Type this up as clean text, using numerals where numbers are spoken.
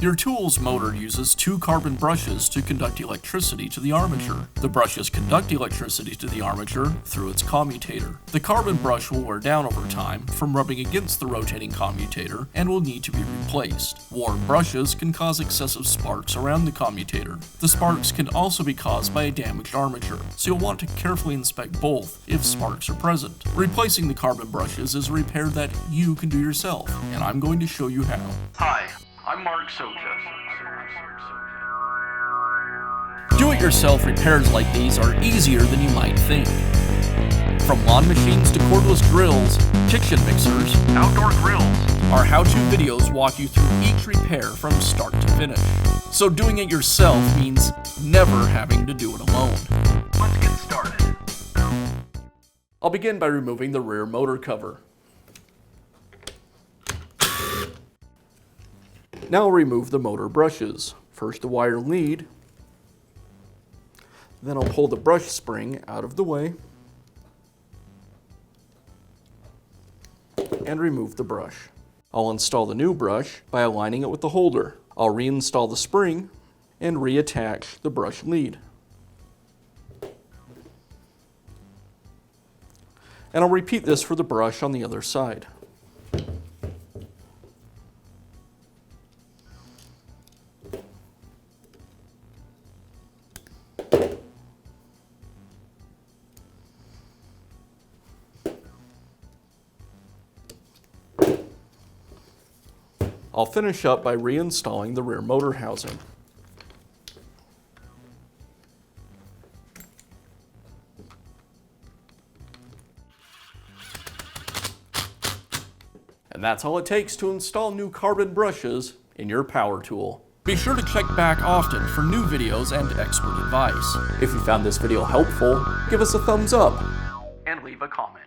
Your tool's motor uses two carbon brushes to conduct electricity to the armature. The brushes conduct electricity to the armature through its commutator. The carbon brush will wear down over time from rubbing against the rotating commutator and will need to be replaced. Worn brushes can cause excessive sparks around the commutator. The sparks can also be caused by a damaged armature, so you'll want to carefully inspect both if sparks are present. Replacing the carbon brushes is a repair that you can do yourself, and I'm going to show you how. Hi, I'm Mark Socha. Do-it-yourself repairs like these are easier than you might think. From lawn machines to cordless drills, kitchen mixers, outdoor grills, our how-to videos walk you through each repair from start to finish. So doing it yourself means never having to do it alone. Let's get started. I'll begin by removing the rear motor cover. Now I'll remove the motor brushes. First the wire lead, then I'll pull the brush spring out of the way and remove the brush. I'll install the new brush by aligning it with the holder. I'll reinstall the spring and reattach the brush lead. And I'll repeat this for the brush on the other side. I'll finish up by reinstalling the rear motor housing. And that's all it takes to install new carbon brushes in your power tool. Be sure to check back often for new videos and expert advice. If you found this video helpful, give us a thumbs up and leave a comment.